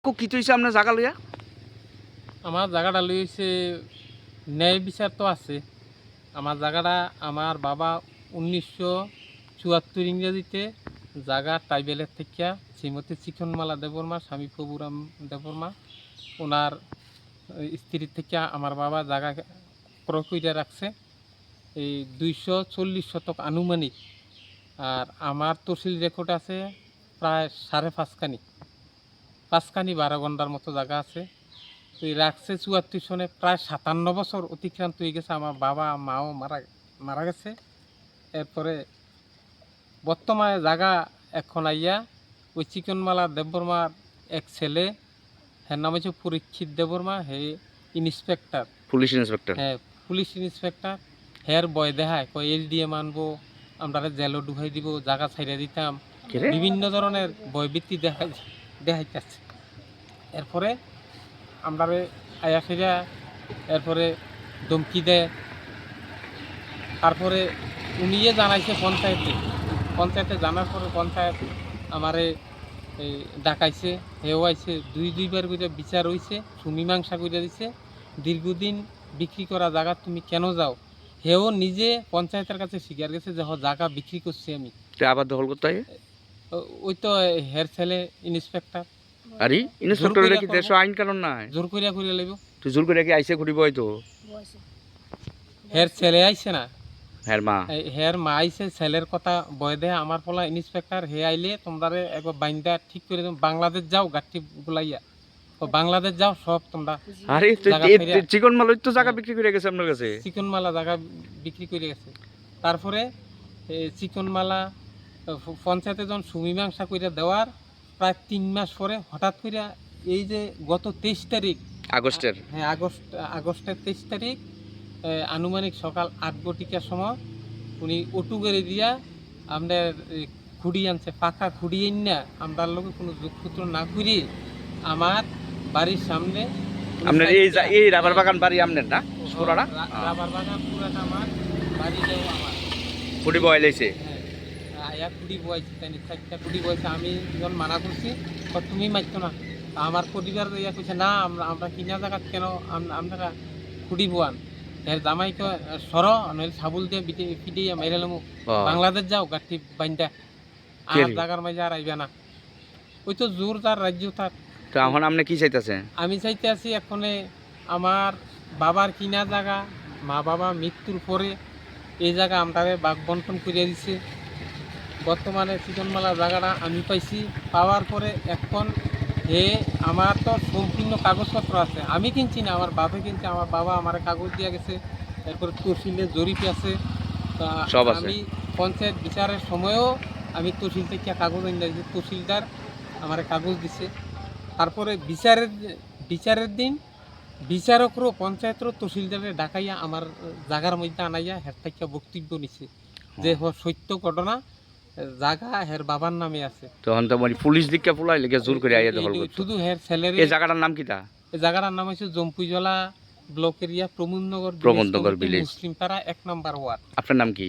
কি হইছে আপনার জায়গা লইয়া? আমার জায়গাটা লইছে ন্যায় বিচার তো আছে। আমার জায়গাটা আমার বাবা 1974 ইংরেজিতে জায়গা ট্রাইবেলের থেকে শ্রীমতী চিকনমালা দেববর্মা, স্বামী প্রভুরাম দেববর্মা ওনার স্ত্রীর থেকে আমার বাবা জায়গা ক্রয় করে রাখছে এই 240 শতক আনুমানিক। আর আমার তহসিল রেকর্ড আছে প্রায় 5.5 পাঁচখানি 12 ঘন্টার মতো জায়গা আছে। তো এই রাখছে 74 সনে, প্রায় 57 বছর অতিক্রান্ত হয়ে গেছে। আমার বাবা মাও মারা গেছে। এরপরে বর্তমানে জায়গা এখন আইয়া ওই চিকনমালা দেববর্মার এক ছেলে, হ্যাঁ নাম হচ্ছে পরীক্ষিত দেববর্মা, হে ইন্সপেক্টর, পুলিশ ইন্সপেক্টর। হ্যাঁ পুলিশ ইন্সপেক্টর। হের বয় দেখায় কয় এলডিএম আনবো, আমরা জেলও ঢুকাই দিব, জায়গা ছাইড়া দিতাম, বিভিন্ন ধরনের ভয়ভীতি দেখাইতেছে। এরপরে আমরা আয়া ফিরা, এরপরে ধমকি দেয়। তারপরে উনিয়ে জানাইছে পঞ্চায়েতে জানার পরে পঞ্চায়েত আমারে ডাকাইছে, হেও আইছে, দুইবার করে বিচার হয়েছে, সুমীমাংসা করে দিছে। দীর্ঘদিন বিক্রি করা জায়গা তুমি কেন যাও, হেও নিজে পঞ্চায়েতের কাছে স্বীকার গেছে যে জায়গা বিক্রি করছি আমি। আবার দখল করতে হয় ওই তো হের ছেলে ইন্সপেক্টর। আরে ইন্সপেক্টর কি দেশ আইন কানুন নাই? জোর করিয়া লইব। তুই জোর করে কি আইছে ঘুরিব হয়তো? হের ছেলে আইছে না, হের মা আইছে, ছেলের কথা বয় দেয়। আমার পোলা ইন্সপেক্টর, হে আইলে তোমরা একবার বাইন্দা ঠিক করে দেব, বাংলাদেশ যাও গাঠি গুলাইয়া, ও বাংলাদেশ যাও সব তোমরা। আরে চিকনমালা তো জায়গা বিক্রি করে গেছে আপনার কাছে? চিকনমালা জায়গা বিক্রি করে গেছে। তারপরে চিকনমালা পঞ্চায়েতে যখন সুমীমাংসা করে দেওয়ার প্রায় 3 মাস পরে হঠাৎ করে এই যে গত 23 তারিখ আগস্টের, হ্যাঁ আগস্টের 23 তারিখ আনুমানিক সকাল 8 ঘটিকার সময় উনি অটু গাড়ি দিয়া আমাদের খুঁড়ি আনছে, পাকা খুঁড়ি না, আমরা লোকে কোনো যোগসূত্র না করি আমার বাড়ির সামনে। আপনার এই রাবার বাগান বাড়ি আপনার না? পুরাটা রাবার বাগান পুরাটা আমার, বাড়িটাও আমার। খুঁড়ি বয়াইছে, হ্যাঁ আয়া খুঁড়ি বয়াইছে, তাই 4টা খুঁড়ি বয়াইছে। আমি যখন মানা করছি তুমি মারতো না, আমার পরিবার ইয়া কইছে না, আমরা কিনা জায়গা কেন আপনারা খুঁড়ি বোয়ান। এর জামাইকে সর নইলে সাবুল দিয়ে পিটিয়ে মেরেলাম, বাংলাদেশ যাও গাঠি বাইন্দা, আর জায়গার মাঝে আর আইবে না। ওই তো জোর তার রাজ্য তার। তো এখন আপনি কি চাইতেছেন? আমি চাইতে আছি এখনে আমার বাবার কিনা জায়গা, মা বাবা মৃত্যুর পরে এই জায়গা আমরা বাঘ বন্টন করে দিছে। বর্তমানে চিকনমালা জায়গাটা আমি পাইছি, পাওয়ার পরে এখন আমার তো সম্পূর্ণ কাগজপত্র আছে। আমি কিনছি না, আমার বাবা কিনছে, আমার বাবা আমার কাগজ দিয়ে গেছে। এরপরে তহসিলের জরিপ আছে, আমি পঞ্চায়েত বিচারের সময়ও আমি তহসিল থেকে কাগজ এনে দিয়েছি, তহসিলদার আমার কাগজ দিছে। তারপরে বিচারের দিন বিচারকরও পঞ্চায়েতেরও তহসিলদারের ডাকাইয়া আমার জায়গার মধ্যে আনাইয়া হের থেকে বক্তব্য নিছে যে সত্য ঘটনা, জায়গা হের বাবার নামে আছে। তখন তো মানে পুলিশ দিককে পুলাই লেগে জোর করে আইয়া দখল করতে। শুধু হের ছেলের। এই জায়গাটার নাম কিটা? এই জায়গাটার নাম হচ্ছে Jampuijala block area, Pramodnagar village, Muslim পাড়া 1 নম্বর ওয়ার্ড। আপনার নাম কি?